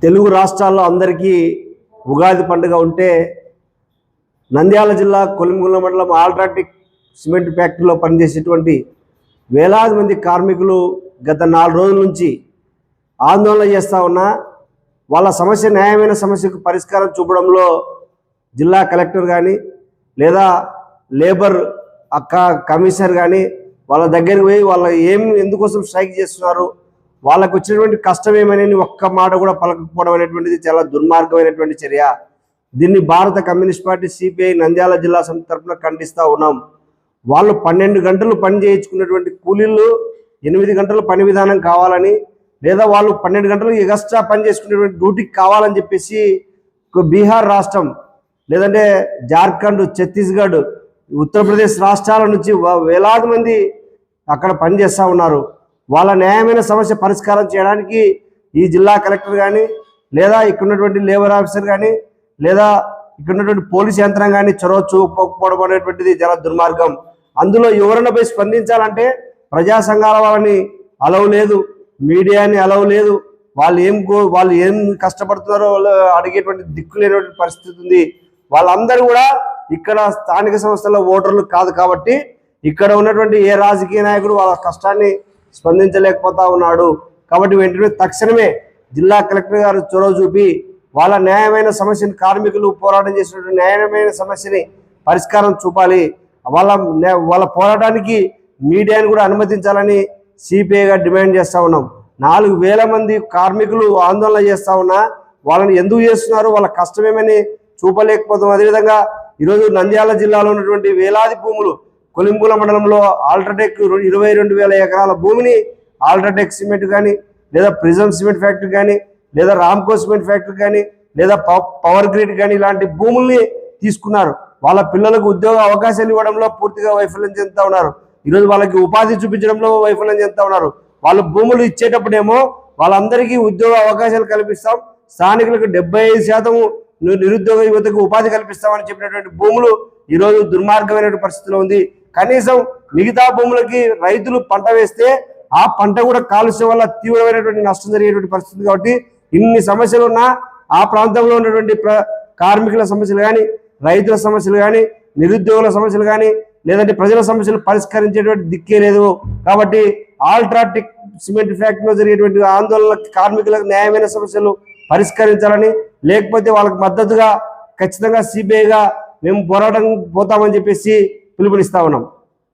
తెలుగు రాష్ట్రాల్లో అందరికీ ఉగాది పండుగ ఉంటే నంద్యాల జిల్లా కొలిమిగుండ్ల మండలం ఆల్ట్రాటెక్ సిమెంట్ ఫ్యాక్టరీలో పనిచేసేటువంటి వేలాది మంది కార్మికులు గత 4 రోజుల నుంచి ఆందోళన చేస్తూ ఉన్నా వాళ్ళ సమస్య న్యాయమైన సమస్యకు పరిష్కారం చూపడంలో జిల్లా కలెక్టర్ కానీ లేదా లేబర్ కమిషనర్ కానీ వాళ్ళ దగ్గరికి పోయి వాళ్ళ ఎందుకోసం స్ట్రైక్ చేస్తున్నారు, వాళ్ళకు వచ్చినటువంటి కష్టం ఏమని ఒక్క మాట కూడా పలకపోవడం అనేటువంటిది చాలా దుర్మార్గమైనటువంటి చర్య. దీన్ని భారత కమ్యూనిస్ట్ పార్టీ సిపిఐ నంద్యాల జిల్లా సమితి తరఫున ఖండిస్తూ ఉన్నాం. వాళ్ళు 12 గంటలు పని చేయించుకున్నటువంటి కూలీలు 8 గంటల పని విధానం కావాలని, లేదా వాళ్ళు 12 గంటలు ఎక్స్ట్రా పని చేసుకునేటువంటి డ్యూటీకి కావాలని చెప్పేసి బీహార్ రాష్ట్రం లేదంటే జార్ఖండ్, ఛత్తీస్గఢ్, ఉత్తరప్రదేశ్ రాష్ట్రాల నుంచి వేలాది మంది అక్కడ పనిచేస్తూ ఉన్నారు. వాళ్ళ న్యాయమైన సమస్య పరిష్కారం చేయడానికి ఈ జిల్లా కలెక్టర్ కానీ లేదా ఇక్కడ ఉన్నటువంటి లేబర్ ఆఫీసర్ కానీ లేదా ఇక్కడ ఉన్నటువంటి పోలీస్ యంత్రాంగాన్ని చొరవ చూపకపోవడం అనేటువంటిది చాలా దుర్మార్గం. అందులో ఎవరైనా పోయి స్పందించాలంటే ప్రజా సంఘాల వాళ్ళని అలవ్ లేదు, మీడియాని అలవ్ లేదు. వాళ్ళు ఏం కష్టపడుతున్నారో వాళ్ళు అడిగేటువంటి దిక్కు లేనటువంటి పరిస్థితి ఉంది. వాళ్ళందరూ కూడా ఇక్కడ స్థానిక సంస్థల ఓటర్లు కాదు కాబట్టి ఇక్కడ ఉన్నటువంటి ఏ రాజకీయ నాయకుడు వాళ్ళ కష్టాన్ని స్పందించలేకపోతా ఉన్నాడు. కాబట్టి వెంటనే తక్షణమే జిల్లా కలెక్టర్ గారు చొరవ చూపి వాళ్ళ న్యాయమైన సమస్యని, కార్మికులు పోరాటం చేసినటువంటి న్యాయమైన సమస్యని పరిష్కారం చూపాలి. వాళ్ళ పోరాటానికి మీడియాని కూడా అనుమతించాలని సిపిఐగా డిమాండ్ చేస్తూ ఉన్నాం. 4,000 మంది కార్మికులు ఆందోళన చేస్తూ ఉన్నా వాళ్ళని ఎందుకు చేస్తున్నారు, వాళ్ళ కష్టమేమని చూపలేకపోతాం. అదేవిధంగా ఈరోజు నంద్యాల జిల్లాలో ఉన్నటువంటి వేలాది భూములు కొలిమిగుండ్ల మండలంలో ఆల్ట్రాటెక్ 22,000 ఎకరాల భూమిని ఆల్ట్రాటెక్ సిమెంట్ కానీ లేదా ప్రిజం సిమెంట్ ఫ్యాక్టరీ కానీ లేదా రామ్కో సిమెంట్ ఫ్యాక్టరీ కానీ లేదా పవర్ గ్రిడ్ కానీ ఇలాంటి భూముల్ని తీసుకున్నారు. వాళ్ళ పిల్లలకు ఉద్యోగ అవకాశాలు ఇవ్వడంలో పూర్తిగా వైఫల్యం చెందుతూ ఉన్నారు. ఈరోజు వాళ్ళకి ఉపాధి చూపించడంలో వైఫల్యం చెందుతూ ఉన్నారు. వాళ్ళు భూములు ఇచ్చేటప్పుడేమో వాళ్ళందరికీ ఉద్యోగ అవకాశాలు కల్పిస్తాం, స్థానికులకు 75% నిరుద్యోగ యువతకు ఉపాధి కల్పిస్తామని చెప్పినటువంటి భూములు ఈరోజు దుర్మార్గమైనటువంటి పరిస్థితిలో ఉంది. కనీసం మిగతా భూములకి రైతులు పంట వేస్తే ఆ పంట కూడా కాలుష్యం వల్ల తీవ్రమైనటువంటి నష్టం జరిగేటువంటి పరిస్థితి. కాబట్టి ఇన్ని సమస్యలు ఉన్నా ఆ ప్రాంతంలో ఉన్నటువంటి కార్మికుల సమస్యలు కానీ, రైతుల సమస్యలు కానీ, నిరుద్యోగుల సమస్యలు కానీ లేదంటే ప్రజల సమస్యలు పరిష్కరించేటువంటి దిక్కే లేదు. కాబట్టి ఆల్ట్రాటెక్ సిమెంట్ ఫ్యాక్టరీలో జరిగేటువంటి ఆందోళన కార్మికులకు న్యాయమైన సమస్యలు పరిష్కరించాలని, లేకపోతే వాళ్ళకి మద్దతుగా ఖచ్చితంగా సిపిఐగా మేము పోరాటం పోతామని చెప్పేసి పిలుపునిస్తా ఉన్నాం.